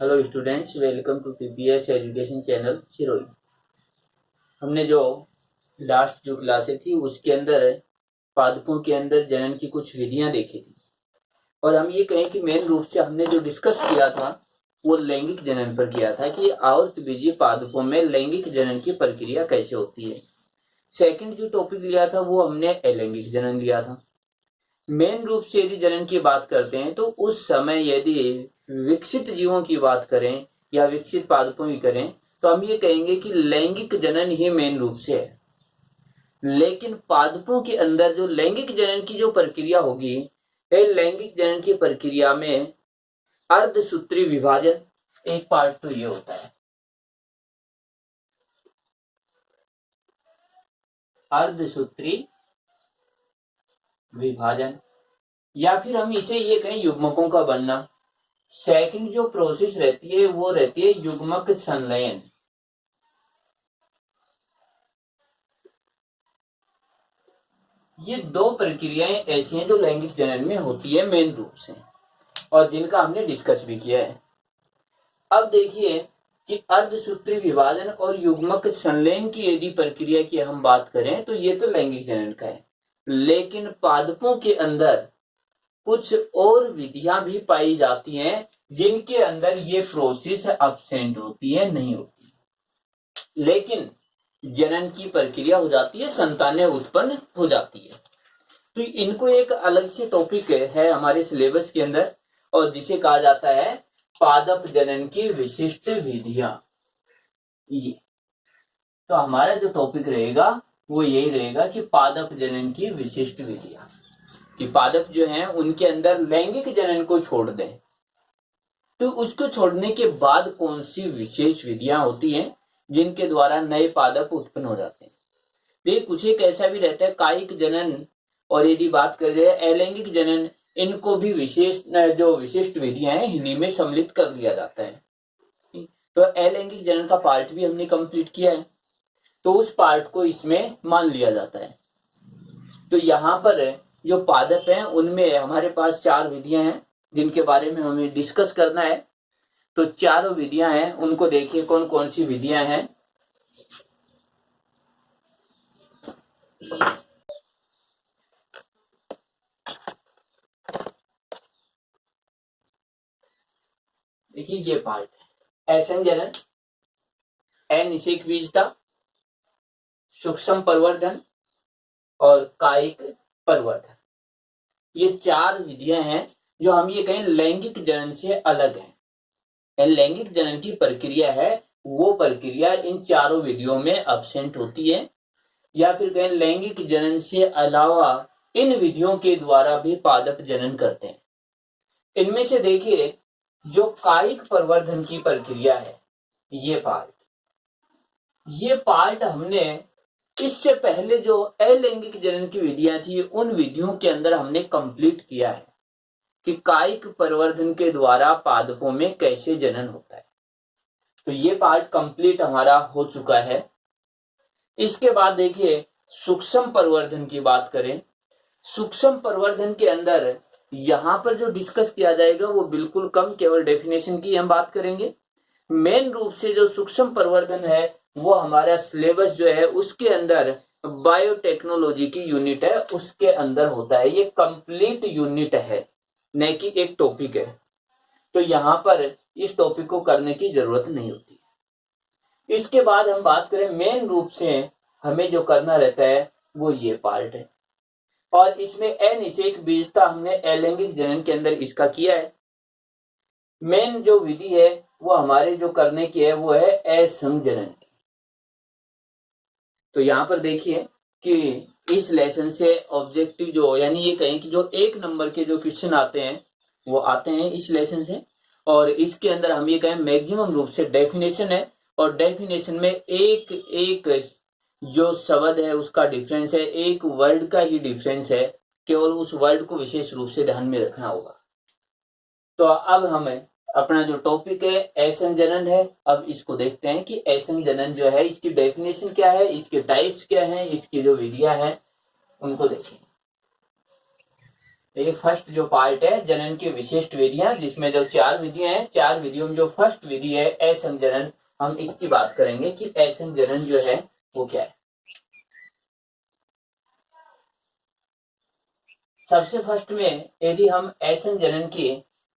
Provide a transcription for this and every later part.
Hello students, welcome to PPS education channel Sirohi. हमने जो last जो क्लासें थी उसके अंदर पादपों के अंदर जनन की कुछ विधियां देखी थी और हम ये कहें कि मेन रूप से हमने जो डिस्कस किया था वो लैंगिक जनन पर किया था कि आवृतबीजीय पादपों में लैंगिक जनन की प्रक्रिया कैसे होती है। सेकंड जो टॉपिक लिया था वो हमने अलैंगिक जनन लिया था। मेन रूप से यदि जनन की बात करते हैं तो उस समय यदि विकसित जीवों की बात करें या विकसित पादपों की करें तो हम ये कहेंगे कि लैंगिक जनन ही मेन रूप से है। लेकिन पादपों के अंदर जो लैंगिक जनन की जो प्रक्रिया होगी, लैंगिक जनन की प्रक्रिया में अर्धसूत्री विभाजन एक पार्ट तो ये होता है। अर्धसूत्री विभाजन या फिर हम इसे ये कहें युग्मकों का बनना। सेकंड जो प्रोसेस रहती है वो रहती है युग्मक संलयन। ये दो प्रक्रियाएं ऐसी हैं जो लैंगिक जनन में होती है मेन रूप से और जिनका हमने डिस्कस भी किया है। अब देखिए कि अर्धसूत्री विभाजन और युग्मक संलयन की यदि प्रक्रिया की हम बात करें तो ये तो लैंगिक जनन का है, लेकिन पादपों के अंदर कुछ और विधियां भी पाई जाती हैं जिनके अंदर ये प्रोसेस अब्सेंट होती है, नहीं होती, लेकिन जनन की प्रक्रिया हो जाती है, संतानें उत्पन्न हो जाती है। तो इनको एक अलग से टॉपिक है हमारे सिलेबस के अंदर और जिसे कहा जाता है पादप जनन की विशिष्ट विधियां। ये तो हमारा जो टॉपिक रहेगा वो यही रहेगा कि पादप जनन की विशिष्ट विधियां, कि पादप जो हैं उनके अंदर लैंगिक जनन को छोड़ दें तो उसको छोड़ने के बाद कौन सी विशेष विधियां होती हैं जिनके द्वारा नए पादप उत्पन्न हो जाते हैं। ये कुछ एक ऐसा भी रहता है कायिक जनन और यदि बात कर जाए अलैंगिक जनन, इनको भी विशेष जो विशिष्ट विधियां हैं हिंदी में सम्मिलित कर लिया जाता है। तो अलैंगिक जनन का पार्ट भी हमने कंप्लीट किया है तो उस पार्ट को इसमें मान लिया जाता है। तो यहाँ पर जो पादप हैं उनमें हमारे पास 4 विधियां हैं जिनके बारे में हमें डिस्कस करना है। तो चारों विधियां हैं, उनको देखिए कौन कौन सी विधियां हैं। देखिए ये पार्ट है ऐसन जनन, अनिषेक बीजता, सूक्ष्म प्रवर्धन और कायिक प्रवर्धन। ये 4 विधियां हैं जो हम ये कहें लैंगिक जनन से अलग है। लैंगिक जनन की प्रक्रिया है वो प्रक्रिया इन चारों विधियों में अब्सेंट होती है, या फिर कहें लैंगिक जनन से अलावा इन विधियों के द्वारा भी पादप जनन करते हैं। इनमें से देखिए जो कायिक प्रवर्धन की प्रक्रिया है ये पार्ट हमने इससे पहले जो अलैंगिक जनन की विधियां थी उन विधियों के अंदर हमने कंप्लीट किया है कि कायिक प्रवर्धन के द्वारा पादपों में कैसे जनन होता है। तो ये पार्ट कंप्लीट हमारा हो चुका है। इसके बाद देखिए सूक्ष्म प्रवर्धन की बात करें, सूक्ष्म प्रवर्धन के अंदर यहां पर जो डिस्कस किया जाएगा वो बिल्कुल कम, केवल डेफिनेशन की हम बात करेंगे। मेन रूप से जो सूक्ष्म प्रवर्धन है वो हमारा सिलेबस जो है उसके अंदर बायोटेक्नोलॉजी की यूनिट है उसके अंदर होता है। ये कंप्लीट यूनिट है, न कि एक टॉपिक है। तो यहां पर इस टॉपिक को करने की जरूरत नहीं होती। इसके बाद हम बात करें मेन रूप से हमें जो करना रहता है वो ये पार्ट है और इसमें अनिषेक बीजता हमने अलैंगिक जनन के अंदर इसका किया है। मेन जो विधि है वो हमारे जो करने की है वो है असंजनन की। तो यहां पर देखिए कि इस लेसन से ऑब्जेक्टिव जो यानी ये कहें कि जो 1 नंबर के जो क्वेश्चन आते हैं वो आते हैं इस लेसन से, और इसके अंदर हम ये कहें मैक्सिमम रूप से डेफिनेशन है और डेफिनेशन में एक एक जो शब्द है उसका डिफरेंस है, एक वर्ड का ही डिफरेंस है, केवल उस वर्ड को विशेष रूप से ध्यान में रखना होगा। तो अब हमें अपना जो टॉपिक है ऐसन जनन है, अब इसको देखते हैं कि ऐसन जनन जो है इसकी डेफिनेशन क्या है, इसके टाइप्स क्या हैं, इसकी जो विधियां हैं उनको देखें। देखिए फर्स्ट जो पार्ट है जनन की विशिष्ट विधियां, जिसमें जो 4 विधियां हैं, 4 विधियों में जो फर्स्ट विधि है असंजनन, हम इसकी बात करेंगे कि असंजनन जो है वो क्या है। सबसे फर्स्ट में यदि हम असंजनन की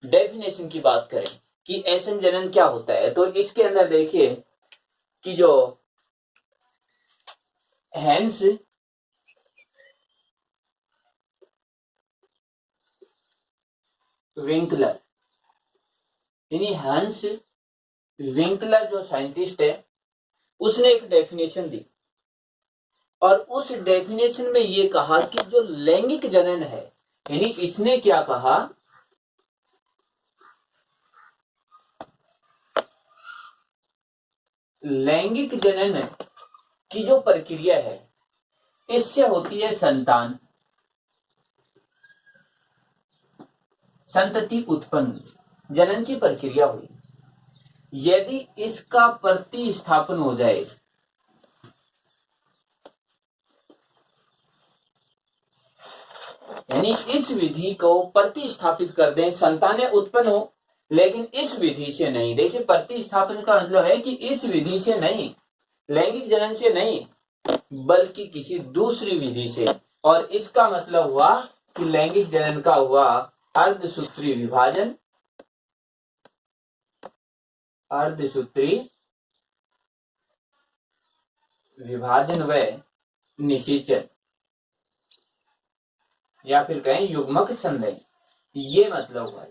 डेफिनेशन की बात करें कि असंजनन क्या होता है, तो इसके अंदर देखिए कि जो हैंस विंकलर, यानी हंस विंकलर जो साइंटिस्ट है उसने एक डेफिनेशन दी, और उस डेफिनेशन में ये कहा कि जो लैंगिक जनन है, यानी इसने क्या कहा, लैंगिक जनन की जो प्रक्रिया है इससे होती है संतान, संतति उत्पन्न, जनन की प्रक्रिया हुई। यदि इसका प्रतिस्थापन हो जाए, यानी इस विधि को प्रतिस्थापित कर दें, संतानें उत्पन्न हो, लेकिन इस विधि से नहीं। देखिए प्रतिस्थापन का मतलब है कि इस विधि से नहीं, लैंगिक जनन से नहीं, बल्कि किसी दूसरी विधि से। और इसका मतलब हुआ कि लैंगिक जनन का हुआ अर्धसूत्री विभाजन, अर्धसूत्री विभाजन व निषेचन, या फिर कहें युग्मक संलयन, ये मतलब हुआ।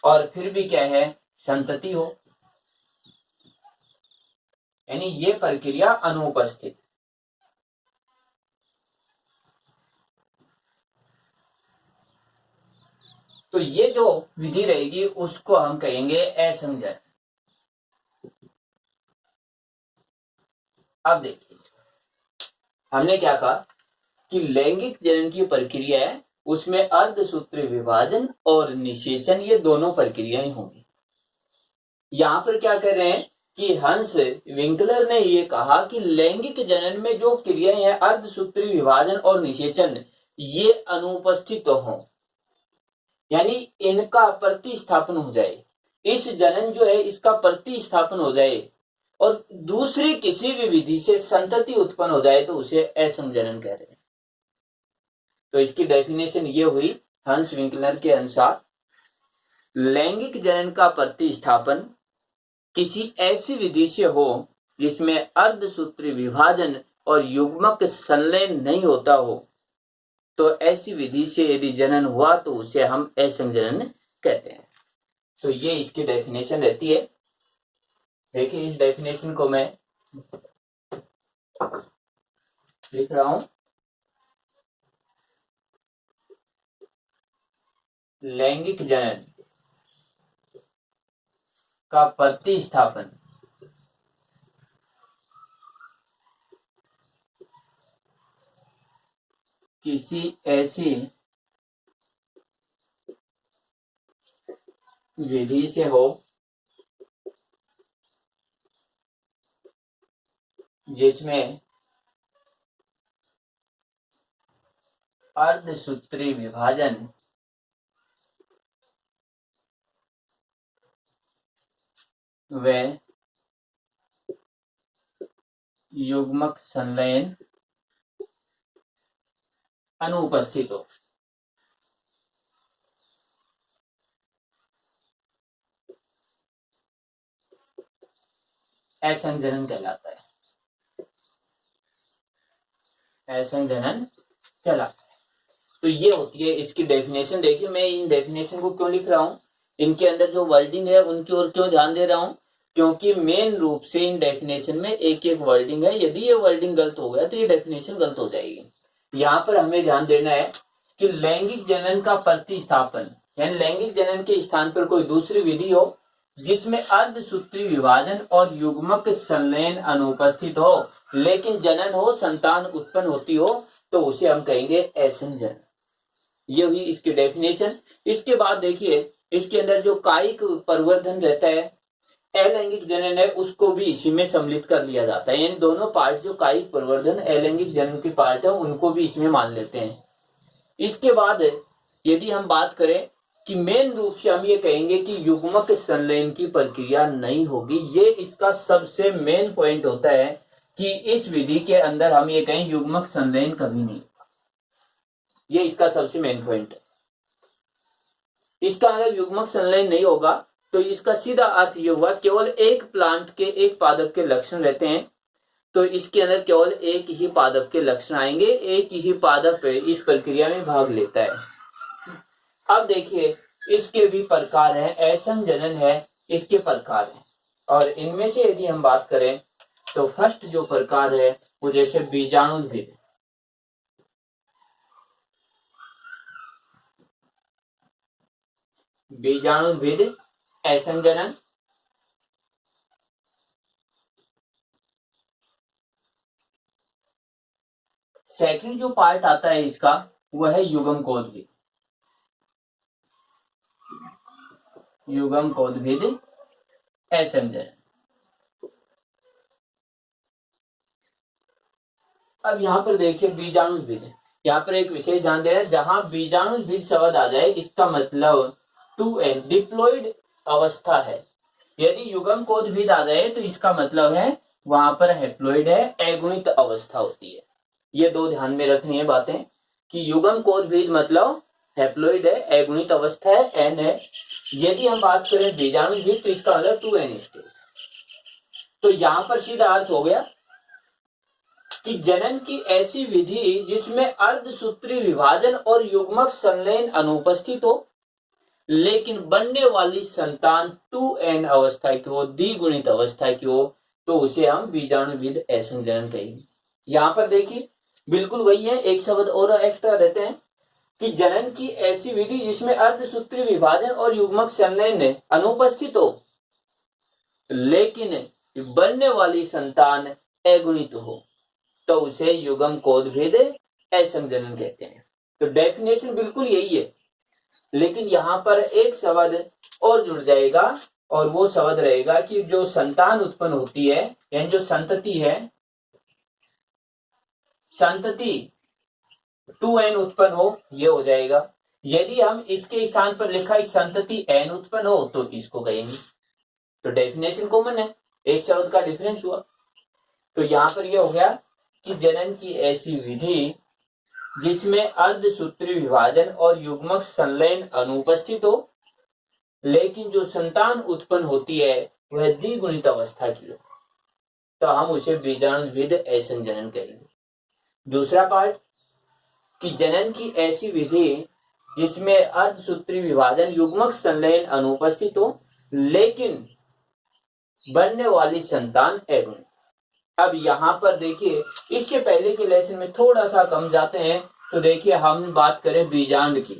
और फिर भी क्या है, संतति हो, यानी ये प्रक्रिया अनुपस्थित। तो ये जो विधि रहेगी उसको हम कहेंगे असंजन। अब देखिए हमने क्या कहा कि लैंगिक जनन की प्रक्रिया है, उसमें अर्धसूत्री विभाजन और निषेचन, ये दोनों प्रक्रियाएं होंगी। यहां पर क्या कर रहे हैं कि हंस विंकलर ने ये कहा कि लैंगिक जनन में जो क्रियाएं हैं अर्धसूत्री विभाजन और निषेचन, ये अनुपस्थित हों, यानी इनका प्रतिस्थापन हो जाए, इस जनन जो है इसका प्रतिस्थापन हो जाए और दूसरी किसी भी विधि से संतति उत्पन्न हो जाए, तो उसे असंजनन कह रहे हैं। तो इसकी डेफिनेशन ये हुई हंस विंकलर के अनुसार, लैंगिक जनन का प्रतिस्थापन किसी ऐसी विधि से हो जिसमें अर्धसूत्री विभाजन और युग्मक संलयन नहीं होता हो, तो ऐसी विधि से यदि जनन हुआ तो उसे हम असंजनन कहते हैं। तो ये इसकी डेफिनेशन रहती है। देखिए इस डेफिनेशन को मैं लिख रहा हूं, लैंगिक जनन का प्रतिस्थापन किसी ऐसी विधि से हो जिसमें अर्धसूत्री विभाजन व युग्मक संलयन अनुपस्थित हो। असंजनन कहलाता है, असंजनन कहलाता है। तो ये होती है इसकी डेफिनेशन। देखिए मैं इन डेफिनेशन को क्यों लिख रहा हूं, इनके अंदर जो वर्डिंग है उनकी ओर क्यों ध्यान दे रहा हूं, क्योंकि मेन रूप से इन डेफिनेशन में एक एक वर्डिंग है। यदि ये वर्डिंग गलत हो गया तो ये डेफिनेशन गलत हो जाएगी। यहाँ पर हमें ध्यान देना है कि लैंगिक जनन का प्रतिस्थापन, यानी लैंगिक जनन के स्थान पर कोई दूसरी विधि हो जिसमें अर्धसूत्री विभाजन और युग्मक संलयन अनुपस्थित हो, लेकिन जनन हो, संतान उत्पन्न होती हो, तो उसे हम कहेंगे असंजन। ये हुई इसकी डेफिनेशन। इसके बाद देखिए इसके अंदर जो कायिक परिवर्धन रहता है, अलैंगिक जनन है, उसको भी इसी में सम्मिलित कर लिया जाता है। यानी दोनों पार्ट जो कायिक परिवर्धन अलैंगिक जनन के पार्ट है उनको भी इसमें मान लेते हैं। इसके बाद यदि हम बात करें कि मेन रूप से हम ये कहेंगे कि युग्मक संलयन की प्रक्रिया नहीं होगी, ये इसका सबसे मेन पॉइंट होता है कि इस विधि के अंदर हम ये कहें युग्मक संलयन कभी नहीं, ये इसका सबसे मेन पॉइंट है। इसका अगर युग्मक संलयन नहीं होगा तो इसका सीधा अर्थ ये हुआ केवल एक प्लांट के एक पादप के लक्षण रहते हैं, तो इसके अंदर केवल एक ही पादप के लक्षण आएंगे, एक ही पादप इस प्रक्रिया में भाग लेता है। अब देखिए इसके भी प्रकार है, असंजनन है, इसके प्रकार है, और इनमें से यदि हम बात करें तो फर्स्ट जो प्रकार है वो जैसे बीजाणुद्भिद, बीजाणुद्भिद असंजनन, सेकंड जो पार्ट आता है इसका वह है युग्मकोद्भिद, युग्मकोद्भिद असंजनन। अब यहाँ पर देखिए बीजाणुद्भिद, यहाँ पर एक विशेष ध्यान दे रहे हैं, जहां बीजाणुद्भिद शब्द आ जाए इसका मतलब 2n डिप्लॉइड अवस्था है, यदि युग्मकोद्भिद आ जाए तो इसका मतलब है वहां पर हैप्लॉइड है, अगुणित अवस्था होती है। ये दो ध्यान में रखनी है बातें कि युग्मकोद्भिद मतलब हैप्लॉइड है, अगुणित अवस्था है, n है। यदि हम बात करें बीजाणुद्भिद तो इसका मतलब 2n स्टेज। तो यहां पर सीधा अर्थ हो गया कि जनन की ऐसी विधि जिसमें अर्धसूत्री विभाजन और युग्मक संलयन अनुपस्थित हो, लेकिन बनने वाली संतान 2n अवस्था की हो, द्विगुणित अवस्था की हो, तो उसे हम बीजाणुद्भिद असंजनन कहेंगे। यहां पर देखिए बिल्कुल वही है, एक शब्द और एक्स्ट्रा रहते हैं कि जनन की ऐसी विधि जिसमें अर्धसूत्री विभाजन और युग्मक संलयन अनुपस्थित हो, लेकिन बनने वाली संतान अगुणित हो, तो उसे युग्मकोद्भिद असंजनन कहते हैं। तो डेफिनेशन बिल्कुल यही है, लेकिन यहां पर एक शब्द और जुड़ जाएगा और वो शब्द रहेगा कि जो संतान उत्पन्न होती है, यानी जो संतति है, संतति 2n उत्पन्न हो, ये हो जाएगा। यदि हम इसके स्थान पर लिखा है संतति n उत्पन्न हो तो इसको कहेंगे। तो डेफिनेशन कॉमन है, एक शब्द का डिफरेंस हुआ। तो यहां पर यह हो गया कि जनन की ऐसी विधि जिसमें अर्धसूत्री विभाजन और युग्मक संलयन अनुपस्थित हो, लेकिन जो संतान उत्पन्न होती है वह द्विगुणित अवस्था की हो, तो हम उसे बीजाणुद्भिद असंजनन कहेंगे। दूसरा पार्ट कि जनन की ऐसी विधि जिसमें अर्धसूत्री विभाजन युग्मक संलयन अनुपस्थित हो, लेकिन बनने वाली संतान अगुणित। अब यहां पर देखिए इससे पहले के लेसन में थोड़ा सा कम जाते हैं, तो देखिए हम बात करें बीजांड की,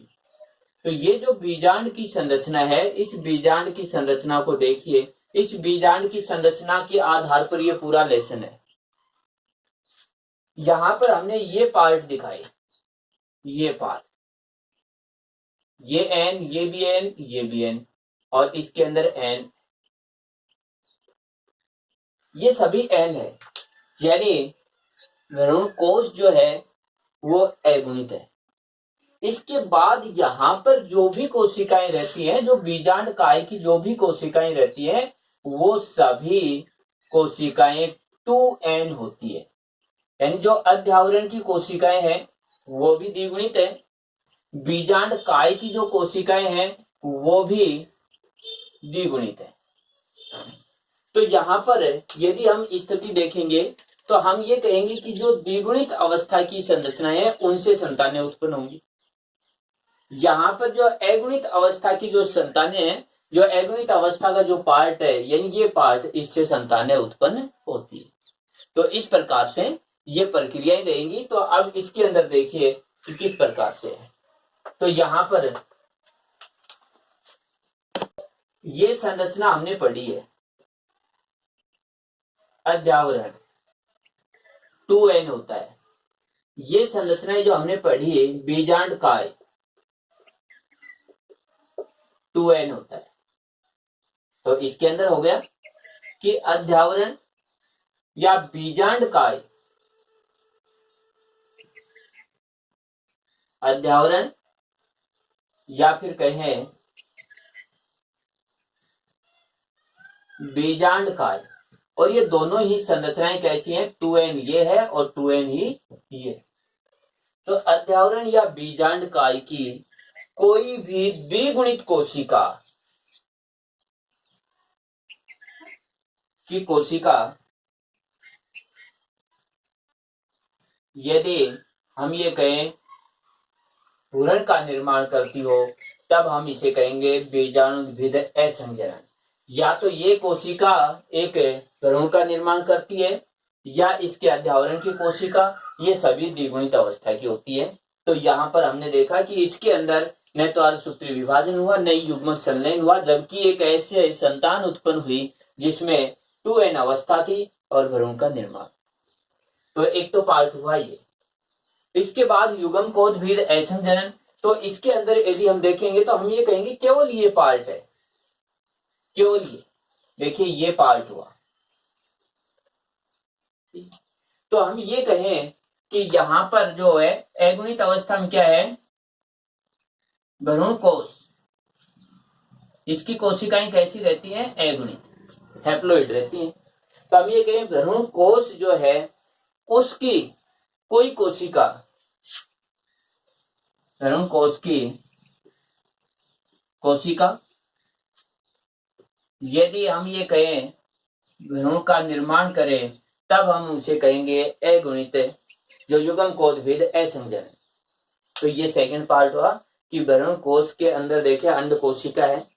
तो ये जो बीजांड की संरचना है, इस बीजांड की संरचना को देखिए, इस बीजांड की संरचना के आधार पर ये पूरा लेसन है। यहां पर हमने ये पार्ट दिखाए, ये पार्ट, ये एन, ये भी एन, ये भी एन, और इसके अंदर एन, ये सभी एन है, यानी भ्रूण कोश जो है वो अगुणित है। इसके बाद यहां पर जो भी कोशिकाएं रहती हैं, जो बीजांड काय की जो भी कोशिकाएं रहती हैं, वो सभी कोशिकाएं 2n होती है, यानी जो अध्यावरण की कोशिकाएं हैं वो भी द्विगुणित है, बीजांड काय की जो कोशिकाएं हैं वो भी द्विगुणित है। तो यहां पर यदि हम स्थिति देखेंगे तो हम ये कहेंगे कि जो द्विगुणित अवस्था की संरचनाएं हैं उनसे संतानें उत्पन्न होंगी। यहां पर जो अगुणित अवस्था की जो संतानें हैं, जो अगुणित अवस्था का जो पार्ट है, यानी ये पार्ट, इससे संतानें उत्पन्न होती है। तो इस प्रकार से ये प्रक्रियाएं रहेंगी। तो अब इसके अंदर देखिए कि किस प्रकार से है। तो यहां पर ये संरचना हमने पढ़ी है, अध्यावरण 2n होता है। ये संरचनाएं जो हमने पढ़ी है, बीजांड काय 2n होता है। तो इसके अंदर हो गया कि अध्यावरण या बीजांड काय अध्यावरण या फिर कहें बीजांडकाय। और ये दोनों ही संरचनाएं कैसी हैं, 2n ये है और 2n ही ये। तो अध्यावरण या बीजांडकाय की कोई भी द्विगुणित कोशिका यदि हम ये कहें भ्रूण का निर्माण करती हो, तब हम इसे कहेंगे बीजाणुद्भिद असंजनन। या तो ये कोशिका एक भ्रूण का निर्माण करती है या इसके अध्यावरण की कोशिका, ये सभी द्विगुणित अवस्था की होती है। तो यहाँ पर हमने देखा कि इसके अंदर न तो अर्धसूत्री विभाजन हुआ, न युग्मक संलयन हुआ, जबकि एक ऐसी संतान उत्पन्न हुई जिसमें 2n अवस्था थी और भ्रूण का निर्माण। तो एक तो पार्ट हुआ ये। इसके बाद युग्मकोद्भिद असंजनन। तो इसके अंदर यदि हम देखेंगे तो हम ये कहेंगे केवल ये पार्ट है, केवल ये देखिए ये पार्ट हुआ। तो हम ये कहें कि यहां पर जो है अगुणित अवस्था में क्या है, भ्रूण कोश, इसकी कोशिकाएं कैसी रहती हैं, अगुणित हैप्लोइड रहती हैं। तो हम ये कहें भ्रूण कोश जो है उसकी कोई कोशिका, भ्रूण कोश की कोशिका यदि हम ये कहें भ्रूण का निर्माण करें, तब हम उसे कहेंगे अगुणित जो युग्मकोद्भिद असंजनन। तो ये सेकंड पार्ट हुआ कि भ्रूण कोश के अंदर देखे अंड कोशिका है,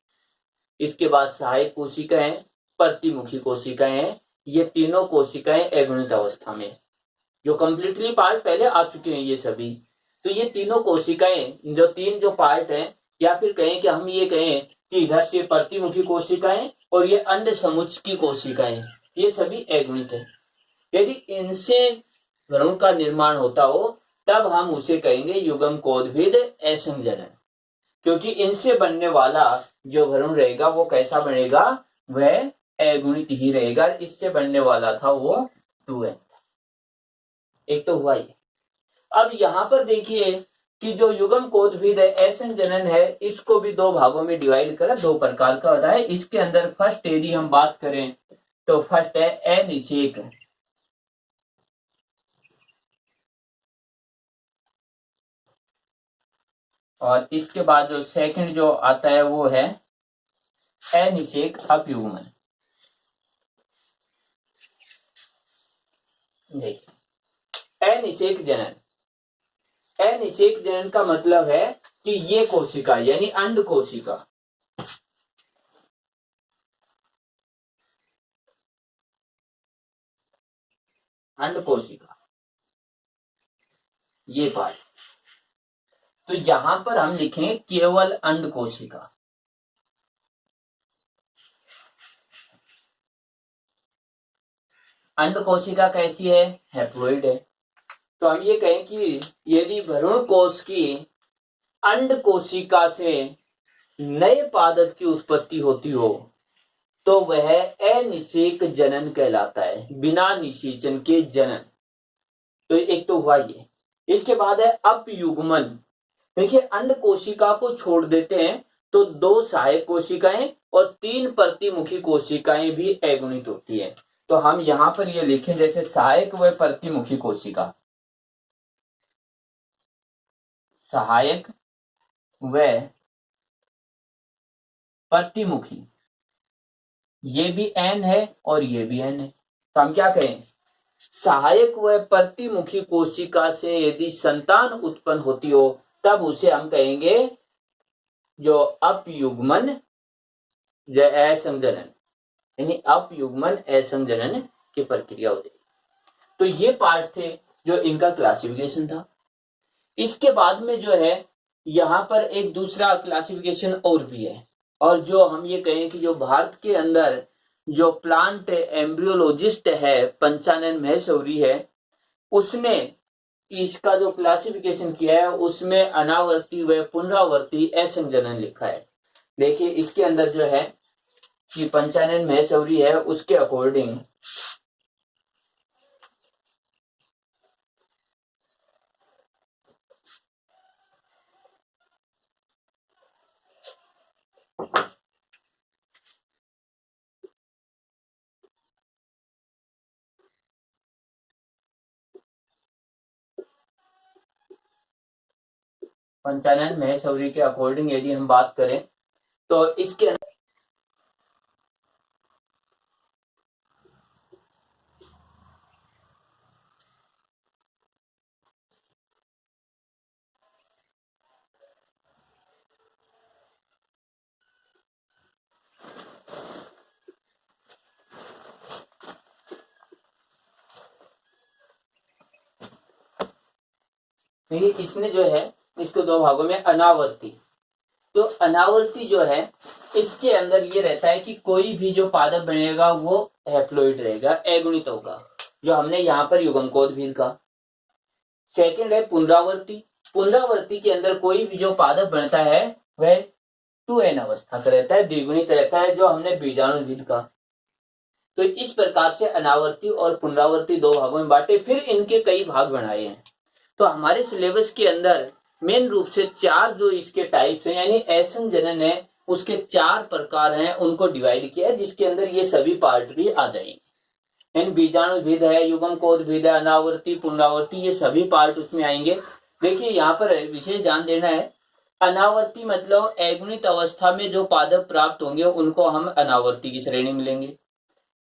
इसके बाद सहायक कोशिका है, प्रतिमुखी कोशिकाएं हैं। ये तीनों कोशिकाएं अगुणित अवस्था में, जो कंप्लीटली पार्ट पहले आ चुके हैं ये सभी। तो ये तीनों कोशिकाएं जो तीन जो पार्ट हैं, या फिर कहें कि हम ये कहें कि इधर से प्रतिमुखी कोशिकाएं और ये अंड समुच्च की कोशिकाएं, ये सभी अगुणित है। यदि इनसे भ्रूण का निर्माण होता हो, तब हम उसे कहेंगे युग्मकोद्भिद असंजनन, क्योंकि इनसे बनने वाला जो भ्रूण रहेगा वो कैसा बनेगा, वह अगुणित ही रहेगा। इससे बनने वाला था वो 2n। एक तो हुआ ये। अब यहाँ पर देखिए कि जो युग्मकोद्भिद असंजनन है, इसको भी दो भागों में डिवाइड करा, दो प्रकार का होता है। इसके अंदर फर्स्ट यदि हम बात करें तो फर्स्ट है अनिषेक, और इसके बाद जो सेकंड जो आता है वो है अनिषेक अपयुग्मन। देखिए अनिषेक जनन, अनिषेक जनन का मतलब है कि ये कोशिका यानी अंड कोशिका, अंड कोशिका ये पार्ट। तो यहां पर हम लिखें केवल अंड कोशिका। अंड कोशिका कैसी है, हैप्लोइड है। तो हम ये कहें कि यदि भ्रूण कोश की अंड कोशिका से नए पादप की उत्पत्ति होती हो, तो वह अनिषेक जनन कहलाता है, बिना निषेचन के जनन। तो एक तो हुआ ये। इसके बाद है अपयुग्मन। देखिए अंड कोशिका को छोड़ देते हैं तो 2 सहायक कोशिकाएं और 3 प्रतिमुखी कोशिकाएं भी अगुणित होती है। तो हम यहां पर ये लिखें जैसे सहायक व प्रतिमुखी कोशिका, सहायक व प्रतिमुखी, ये भी n है और ये भी n है। तो हम क्या कहें, सहायक व प्रतिमुखी कोशिका से यदि संतान उत्पन्न होती हो, तब उसे हम कहेंगे जो अपयुग्मन असंजनन, यानी अपयुग्मन असंजनन की प्रक्रिया होती। तो ये पार्ट थे जो इनका क्लासिफिकेशन था। इसके बाद में जो है यहाँ पर एक दूसरा क्लासिफिकेशन और भी है, और जो हम ये कहें कि जो भारत के अंदर जो प्लांट एम्ब्रियोलॉजिस्ट है पंचानन महेश्वरी है, उसने इसका जो क्लासिफिकेशन किया है उसमें अनावर्ती व पुनरावर्ती असंजनन लिखा है। देखिए इसके अंदर जो है कि पंचानन महेश्वरी है, उसके अकॉर्डिंग पंचानन महेश्वरी के अकॉर्डिंग यदि हम बात करें तो इसके इसने जो है इसको दो भागों में अनावर्ती, तो अनावर्ती जो है इसके अंदर ये रहता है कि कोई भी जो पादप बनेगा वो हैप्लॉइड रहेगा, अगुणित होगा, जो हमने यहाँ पर युग्मकोद भी लिखा। सेकंड है पुनरावर्ती, पुनरावर्ती के अंदर कोई भी जो पादप बनता है वह 2n अवस्था का रहता है, द्विगुणित रहता है, जो हमने बीजाणुविद का। तो इस प्रकार से अनावर्ती और पुनरावर्ती दो भागों में बांटे, फिर इनके कई भाग बनाए हैं। तो हमारे सिलेबस के अंदर मेन रूप से 4 जो इसके टाइप्स हैं, यानी ऐसन जनन है उसके 4 प्रकार हैं, उनको डिवाइड किया है, जिसके अंदर ये सभी पार्ट भी आ जाएंगे। इन बीजाणुविद है, युग्मकोद भेद है, अनावर्ती, पुनरावर्ती, ये सभी पार्ट उसमें आएंगे। देखिए यहाँ पर विशेष ध्यान देना है, अनावर्ती मतलब अगुणित अवस्था में जो पादप प्राप्त होंगे उनको हम अनावर्ती की श्रेणी मिलेंगे।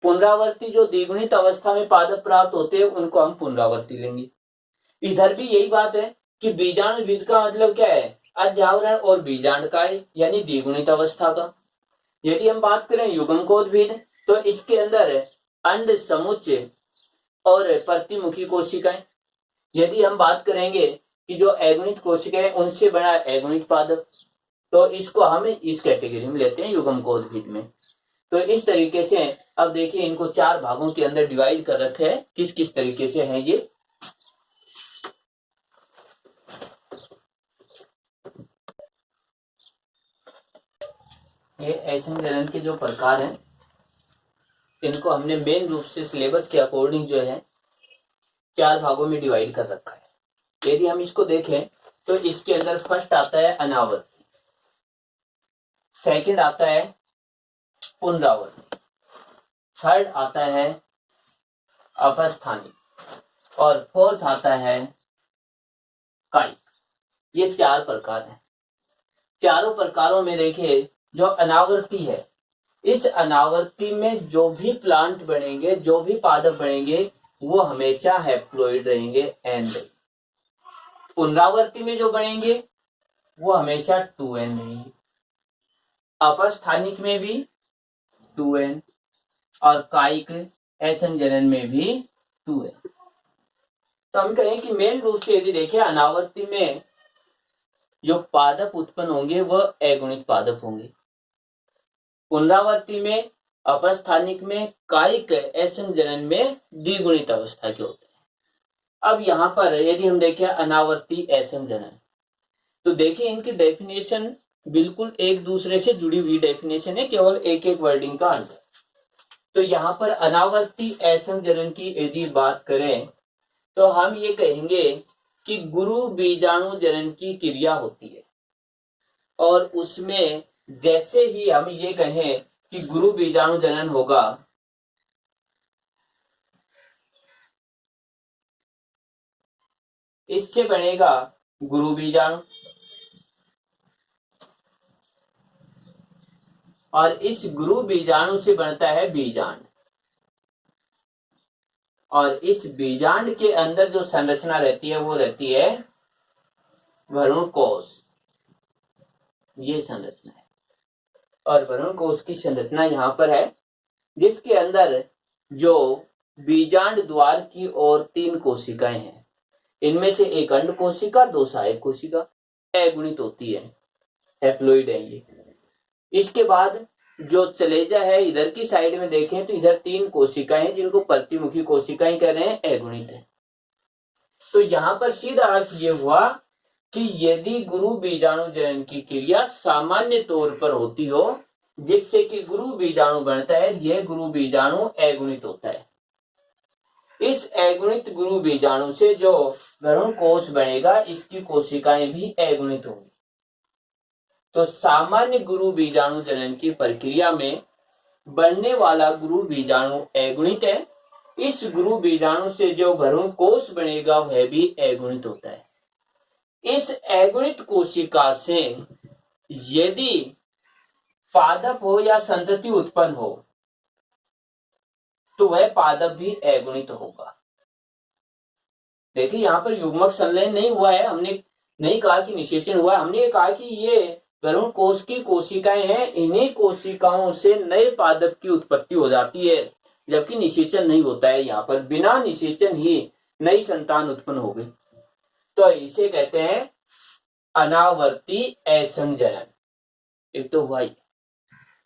पुनरावर्ती जो द्विगुणित अवस्था में पादप प्राप्त होते हैं उनको हम पुनरावर्ती लेंगे। इधर भी यही बात है कि बीजाणुविद का मतलब क्या है, अध्यावरण और बीजांडकाय यानी द्विगुणित अवस्था का। यदि हम बात करें युग्मकोद भेद तो इसके अंदर अंड समुच्चय और प्रतिमुखी कोशिकाएं। यदि हम बात करेंगे कि जो अगुणित कोशिकाएं उनसे बना अगुणित पादप, तो इसको हम इस कैटेगरी में लेते हैं युग्मकोद भेद में। तो इस तरीके से अब देखिए इनको 4 भागों के अंदर डिवाइड कर रखे हैं, किस किस तरीके से है ये ऐसन जनन के जो प्रकार हैं इनको हमने मेन रूप से सिलेबस के अकॉर्डिंग जो है 4 भागों में डिवाइड कर रखा है। यदि हम इसको देखें तो इसके अंदर फर्स्ट आता है अनावर्ती, सेकंड आता है पुनरावर्ती, थर्ड आता है अपस्थानिक और फोर्थ आता है कायिक। ये 4 प्रकार हैं। चारों प्रकारों में देखिए जो अनावर्ती है, इस अनावर्ती में जो भी प्लांट बनेंगे, जो भी पादप बनेंगे वो हमेशा हैप्लॉइड रहेंगे एन। पुनरावर्ती में जो बनेंगे वो हमेशा 2n रहेंगे, अपस्थानिक में भी 2n और कायिक ऐसन जनन में भी 2n। तो हम कहें कि मेन रूप से यदि देखें अनावर्ती में जो पादप उत्पन्न होंगे वह अगुणित पादप होंगे, पुनरावर्ती में, अपस्थानिक में, कायिक ऐसन जनन में द्विगुणित अवस्था के होते हैं। अब यहाँ पर यदि हम देखें अनावर्ती ऐसन जनन, तो देखिए इनकी डेफिनेशन बिल्कुल एक दूसरे से जुड़ी हुई डेफिनेशन है, केवल एक एक वर्डिंग का अंतर। तो यहाँ पर अनावर्ती ऐसन जनन की यदि बात करें तो हम ये कहेंगे कि गुरु बीजाणु जनन की क्रिया होती है, और उसमें जैसे ही हम ये कहें कि गुरु बीजाणु जनन होगा, इससे बनेगा गुरु बीजाणु और इस गुरु बीजाणु से बनता है बीजांड, और इस बीजांड के अंदर जो संरचना रहती है वो रहती है भ्रूण कोश। ये संरचना है और भ्रूण कोश की संरचना यहाँ पर है, जिसके अंदर जो बीजांड द्वार की ओर 3 कोशिकाएं हैं। इनमें से एक अंड कोशिका, 2 सहायक कोशिका अगुणित होती है, हैप्लॉइड है ये। इसके बाद जो चलेजा है इधर की साइड में देखें तो इधर 3 कोशिकाएं हैं जिनको प्रतिमुखी कोशिकाएं कह रहे हैं, अगुणित है। तो यहाँ पर सीधा अर्थ ये हुआ कि यदि गुरु बीजाणु जनन की क्रिया सामान्य तौर पर होती हो जिससे कि गुरु बीजाणु बनता है, यह गुरु बीजाणु अगुणित होता है। इस अगुणित गुरु बीजाणु से जो भ्रूण कोश बनेगा इसकी कोशिकाएं भी अगुणित होंगी। तो सामान्य गुरु बीजाणु जनन की प्रक्रिया में बनने वाला गुरु बीजाणु अगुणित है, इस गुरु बीजाणु से जो भ्रूण कोश बनेगा वह भी अगुणित होता है। इस अगुणित कोशिका से यदि पादप हो या संतति उत्पन्न हो तो वह पादप भी अगुणित होगा। देखिए यहां पर युग्मक संलयन नहीं हुआ है, हमने नहीं कहा कि निषेचन हुआ, हमने ये कहा कि ये भ्रूण कोश की कोशिकाएं हैं, इन्हीं कोशिकाओं से नए पादप की उत्पत्ति हो जाती है, जबकि निषेचन नहीं होता है। यहाँ पर बिना निषेचन ही नई संतान उत्पन्न हो गई, तो इसे कहते हैं अनावर्ती असंजनन। एक तो हुआ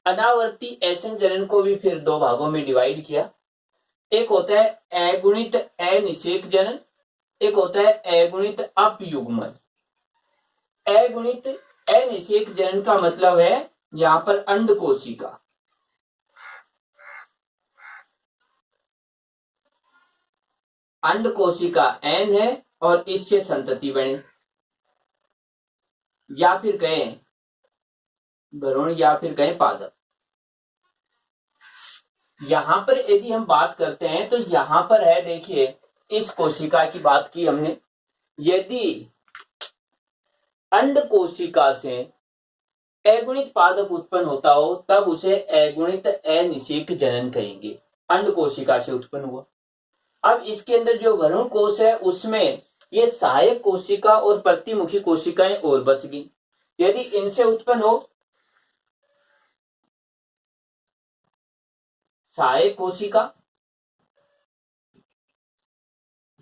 अनावर्ती असंजनन को भी फिर दो भागों में डिवाइड किया। एक होता है अगुणित अनिषेक जनन, एक होता है अगुणित अपयुग्मन। अगुणित अनिषेक जनन का मतलब है यहां पर अंड कोशिका एन है और इससे संतति बने, या फिर कहें भ्रूण या फिर कहें पादप। यहां पर यदि हम बात करते हैं तो यहां पर है, देखिए इस कोशिका की बात की हमने, यदि अंड कोशिका से अगुणित पादप उत्पन्न होता हो तब उसे अगुणित अनिषेक जनन कहेंगे। अंड कोशिका से उत्पन्न हुआ। अब इसके अंदर जो भ्रूण कोश है उसमें ये सहायक कोशिका और प्रतिमुखी कोशिकाएं और बच गई। यदि इनसे उत्पन्न हो सहायक कोशिका,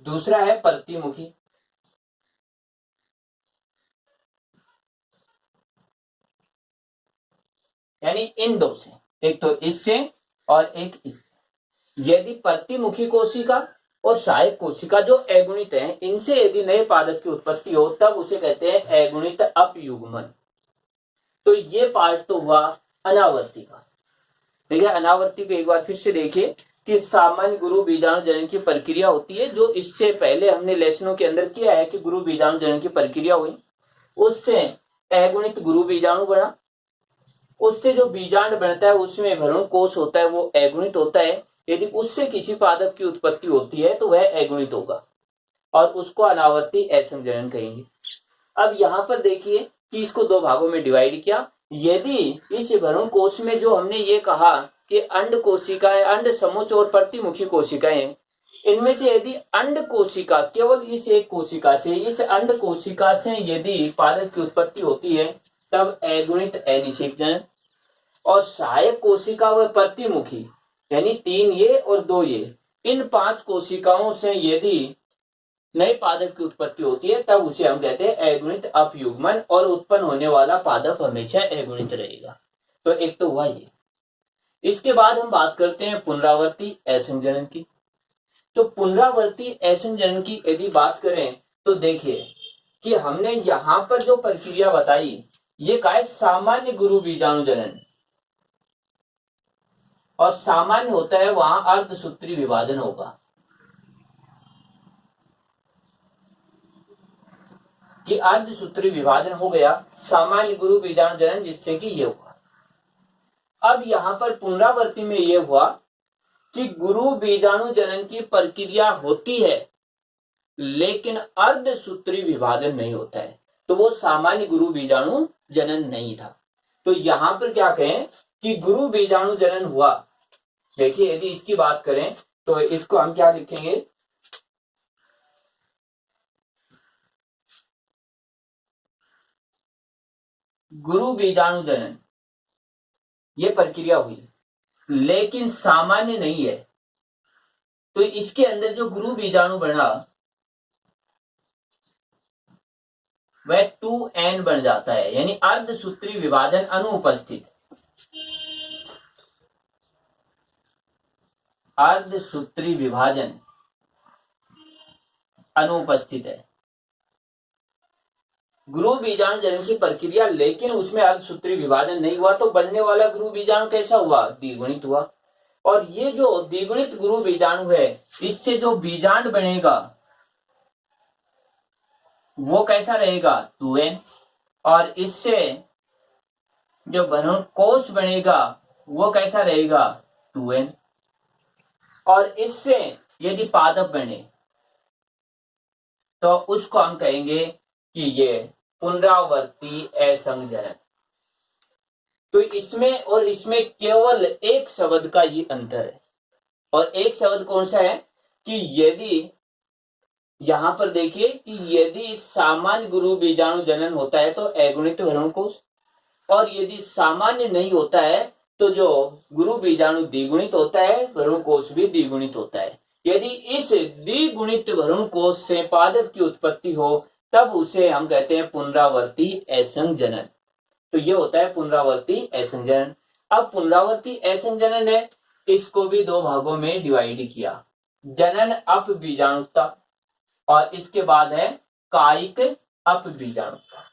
दूसरा है प्रतिमुखी, यानी इन दो से, एक तो इससे और एक इससे। यदि प्रतिमुखी कोशिका और सहायक कोशिका जो अगुणित हैं, इनसे यदि नए पादप की उत्पत्ति हो तब उसे कहते हैं अगुणित अपयुग्मन। तो ये पार्ट तो हुआ अनावर्ती का। देखिए अनावर्ती को एक बार फिर से देखिए कि सामान्य गुरु बीजाणु जनन की प्रक्रिया होती है, जो इससे पहले हमने लेसनों के अंदर किया है कि गुरु बीजाणु जनन की प्रक्रिया हुई, उससे अगुणित गुरु बीजाणु बना, उससे जो बीजांड बनता है उसमें भ्रूण कोश होता है वो अगुणित होता है। यदि उससे किसी पादप की उत्पत्ति होती है तो वह अगुणित होगा और उसको अनावर्ती असंजनन कहेंगे। अब यहाँ पर देखिए कि इसको दो भागों में डिवाइड किया। यदि इस भ्रूण कोश में जो हमने ये कहा कि अंड कोशिकाएं, अंड समुच और प्रतिमुखी कोशिकाएं, इनमें से यदि अंड कोशिका केवल इस एक कोशिका से, इस अंड कोशिका से यदि पादप की उत्पत्ति होती है तब अगुणित अनिषेक जनन, और सहायक कोशिका व प्रतिमुखी यानी 3 ये और 2 ये, इन 5 कोशिकाओं से यदि नए पादप की उत्पत्ति होती है तब उसे हम कहते हैं अगुणित अपयुग्मन, और उत्पन्न होने वाला पादप हमेशा अगुणित रहेगा। तो एक तो हुआ ये। इसके बाद हम बात करते हैं पुनरावर्ती असंजनन की। तो पुनरावर्ती असंजनन की यदि बात करें तो देखिए कि हमने यहां पर जो प्रक्रिया बताई ये का है सामान्य गुरु बीजाणु जनन, और सामान्य होता है वहां अर्धसूत्री विभाजन होगा, कि अर्धसूत्री विभाजन हो गया सामान्य गुरु बीजाणु जनन, जिससे कि ये हुआ। अब यहां पर पुनरावर्ती में ये हुआ कि गुरु बीजाणु जनन की प्रक्रिया होती है लेकिन अर्धसूत्री विभाजन नहीं होता है, तो वो सामान्य गुरु बीजाणु जनन नहीं था। तो यहां पर क्या कहें कि गुरु बीजाणु जनन हुआ। देखिए यदि इसकी बात करें तो इसको हम क्या लिखेंगे, गुरु बीजाणु जनन ये प्रक्रिया हुई लेकिन सामान्य नहीं है, तो इसके अंदर जो गुरु बीजाणु बना वह 2n बन जाता है, यानी अर्धसूत्री विभाजन अनुपस्थित, अर्धसूत्री विभाजन अनुपस्थित है। गुरु बीजाणु जनन की प्रक्रिया लेकिन उसमें अर्धसूत्री विभाजन नहीं हुआ, तो बनने वाला गुरु बीजाणु कैसा हुआ, द्विगुणित हुआ। और ये जो द्विगुणित गुरु बीजाणु है इससे जो बीजांड बनेगा वो कैसा रहेगा, 2n, और इससे जो भ्रूण कोश बनेगा वो कैसा रहेगा, 2n, और इससे यदि पादप बने तो उसको हम कहेंगे कि ये पुनरावर्ती असंग जनन। तो इसमें और इसमें केवल एक शब्द का ही अंतर है, और एक शब्द कौन सा है कि यदि यहां पर देखिए कि यदि सामान्य गुरु बीजाणु जनन होता है तो अगुणित भ्रूणकोश, और यदि सामान्य नहीं होता है तो जो गुरु बीजाणु द्विगुणित होता है भ्रूणकोश भी द्विगुणित होता है। यदि इस द्विगुणित भ्रूणकोश से पादप की उत्पत्ति हो तब उसे हम कहते हैं पुनरावर्ती असंग जनन। तो ये होता है पुनरावर्ती असंग जनन। अब पुनरावर्ती असंग जनन है, इसको भी दो भागों में डिवाइड किया, जनन अपबीजाणुता और इसके बाद है कायिक अपबीजाणुता।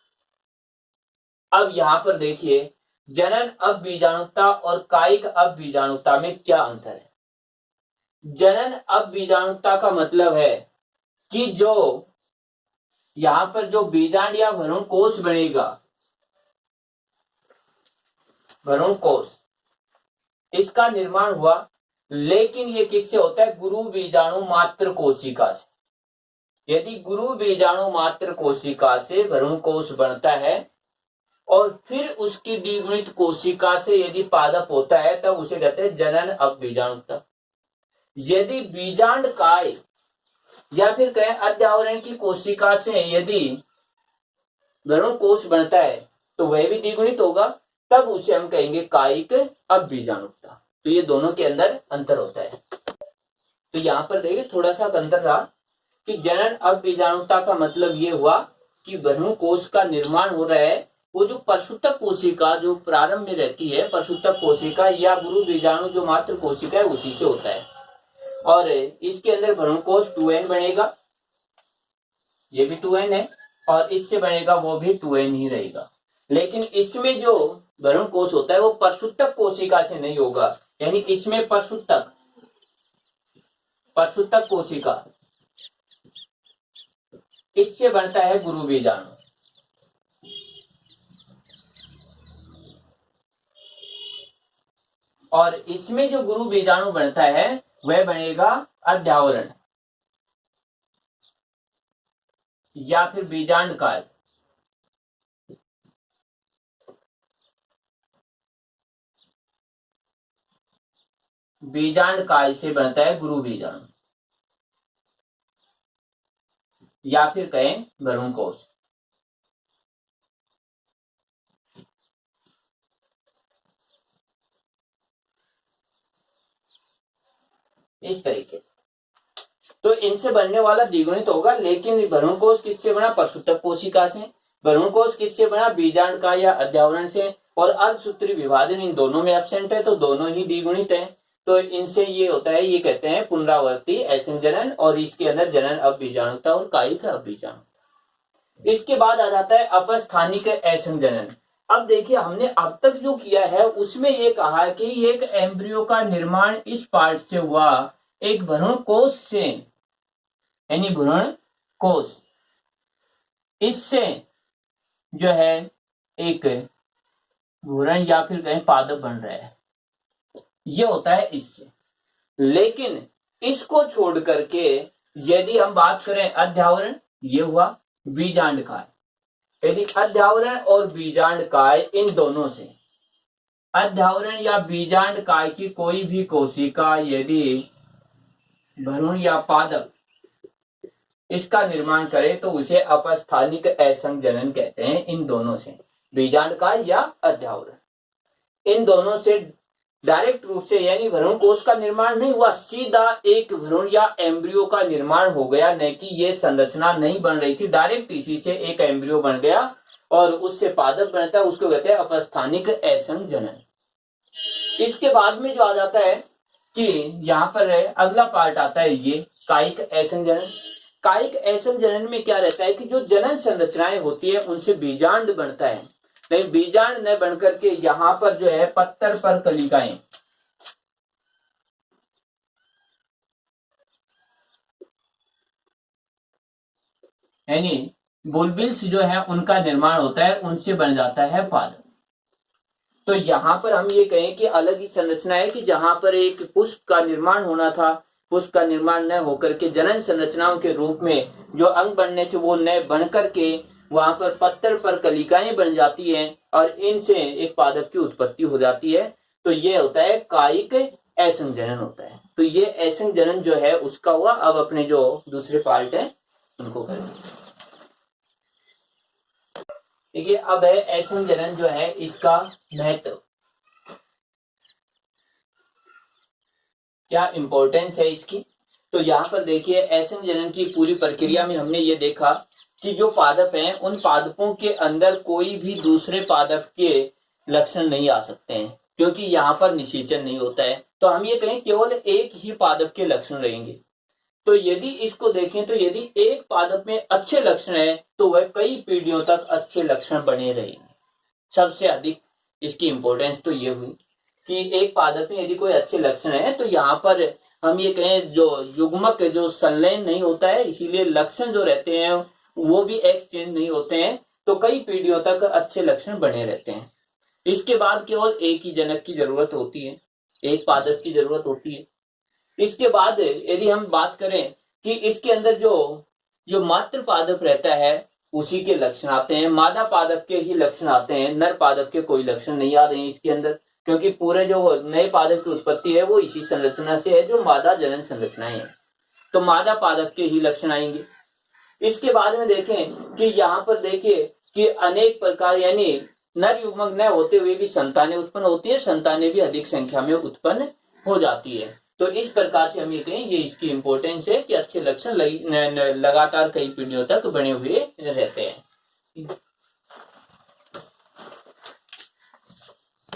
अब यहां पर देखिए जनन अपबीजाणुता और कायिक अपबीजाणुता में क्या अंतर है। जनन अपबीजाणुता का मतलब है कि जो यहां पर जो बीजांड या भ्रूणकोश बनेगा, भ्रूणकोश, इसका निर्माण हुआ, लेकिन ये किससे होता है, गुरु बीजाणु मात्र कोशिका से। यदि गुरु बीजाणु मात्र कोशिका से भ्रूणकोश बनता है और फिर उसकी द्विगुणित कोशिका से यदि पादप होता है तब उसे कहते हैं जनन अपबीजाणुता। यदि बीजांड काय या फिर कहें अध्यावरण की कोशिका से यदि भ्रूणकोश बनता है तो वह भी द्विगुणित होगा, तब उसे हम कहेंगे कायिक अपबीजाणुता। तो ये दोनों के अंदर अंतर होता है। तो यहां पर देखिए थोड़ा सा अंतर रहा कि जनन अपबीजाणुता का मतलब ये हुआ कि भ्रूणकोश का निर्माण हो रहा है, वो जो परसूतक कोशिका जो प्रारंभ में रहती है, परसूतक कोशिका या गुरु बीजाणु जो मात्र कोशिका है उसी से होता है, और इसके अंदर भ्रूणकोश 2n बनेगा, ये भी 2n है, और इससे बनेगा वो भी 2n ही रहेगा। लेकिन इसमें जो भ्रूणकोश होता है वो परसूतक कोशिका से नहीं होगा, यानी इसमें परसूतक कोशिका, इससे बनता है गुरु बीजाणु, और इसमें जो गुरु बीजाणु बनता है वह बनेगा अध्यावरण या फिर बीजांड काल। बीजांड काय से बनता है गुरु बीजाणु या फिर कहें भ्रूणकोश। इस तरीके तो इनसे बनने वाला द्विगुणित होगा, लेकिन भ्रूणकोश किससे बना, परसूतक कोशिका से। भ्रूणकोश किससे बना, बीजांड का या अध्यावरण से, और अर्धसूत्री विभाजन इन दोनों में एब्सेंट है तो दोनों ही द्विगुणित है। तो इनसे ये होता है, ये कहते हैं पुनरावर्ती असंग जनन, और इसके अंदर जनन अपबीजाणुता और कायिक अपबीजाणुता। इसके बाद आ जाता है अपस्थानिक असंग जनन। अब देखिए हमने अब तक जो किया है उसमें ये कहा कि एक एम्ब्रियो का निर्माण इस पार्ट से हुआ, एक भ्रूणकोश से, यानी भ्रूणकोश, इससे जो है एक भ्रूण या फिर कहीं पादप बन रहा है, ये होता है इससे। लेकिन इसको छोड़ करके यदि हम बात करें अध्यावरण, ये हुआ बीजांड काय। यदि अध्यावरण और बीजांड काय इन दोनों से, अध्यावरण या बीजांड काय की कोई भी कोशिका यदि भ्रूण या पादप इसका निर्माण करे तो उसे अपस्थानिक असंग जनन कहते हैं। इन दोनों से, बीजांड काय या अध्यावरण, इन दोनों से डायरेक्ट रूप से यानी भ्रूणकोश का निर्माण नहीं हुआ, सीधा एक भ्रूण या एम्ब्रियो का निर्माण हो गया, न कि ये संरचना नहीं बन रही थी, डायरेक्ट इसी से एक एम्ब्रियो बन गया और उससे पादप बनता है, उसको कहते हैं अपस्थानिक असंग जनन। इसके बाद में जो आ जाता है कि यहाँ पर अगला पार्ट आता है ये कायिक असंग जनन। कायिक असंग जनन में क्या रहता है कि जो जनन संरचनाएं होती है उनसे बीजांड बनता है, नहीं बीजांड न बनकर के यहां पर जो है पत्तर पर कलिकाएं, यानी बुलबिल्स जो है उनका निर्माण होता है, उनसे बन जाता है पादप। तो यहां पर हम ये कहें कि अलग ही संरचना है कि जहां पर एक पुष्प का निर्माण होना था, पुष्प का निर्माण न होकर के जनन संरचनाओं के रूप में जो अंग बनने थे वो न बन करके वहां पर पत्तर पर कलिकाएं बन जाती हैं और इनसे एक पादप की उत्पत्ति हो जाती है। तो ये होता है कायिक असंजनन होता है। तो ये असंजनन जो है उसका हुआ। अब अपने जो दूसरे पार्ट है उनको करेंगे। देखिए अब है असंजनन जो है इसका महत्व, क्या इंपॉर्टेंस है इसकी। तो यहाँ पर देखिए असंजनन की पूरी प्रक्रिया में हमने ये देखा कि जो पादप हैं उन पादपों के अंदर कोई भी दूसरे पादप के लक्षण नहीं आ सकते हैं, क्योंकि यहाँ पर निषेचन नहीं होता है। तो हम ये कहें केवल एक ही पादप के लक्षण रहेंगे। तो यदि इसको देखें तो यदि एक पादप में अच्छे लक्षण है तो वह कई पीढ़ियों तक अच्छे लक्षण बने रहेंगे। सबसे अधिक इसकी इंपॉर्टेंस तो ये हुई कि एक पादप में यदि कोई अच्छे लक्षण है तो यहाँ पर हम ये कहें जो युग्मक जो संलयन नहीं होता है, इसीलिए लक्षण जो रहते हैं वो भी एक्सचेंज नहीं होते हैं, तो कई पीढ़ियों तक अच्छे लक्षण बने रहते हैं। इसके बाद केवल एक ही जनक की जरूरत होती है, एक पादप की जरूरत होती है। इसके बाद यदि हम बात करें कि इसके अंदर जो मातृ पादप रहता है उसी के लक्षण आते हैं, मादा पादप के ही लक्षण आते हैं, नर पादप के कोई लक्षण नहीं आ रहे हैं इसके अंदर, क्योंकि पूरे जो नए पादप की उत्पत्ति है वो इसी संरचना से है जो मादा जनन संरचनाएं है। तो मादा पादप के ही लक्षण आएंगे। इसके बाद में देखें कि यहाँ पर देखिए कि अनेक प्रकार यानी नर युग्मक न होते हुए भी संतानें उत्पन्न होती है, संतानें भी अधिक संख्या में उत्पन्न हो जाती है। तो इस प्रकार से हम ये कहें ये इसकी इंपॉर्टेंस है कि अच्छे लक्षण लगातार कई पीढ़ियों तक बने हुए रहते हैं।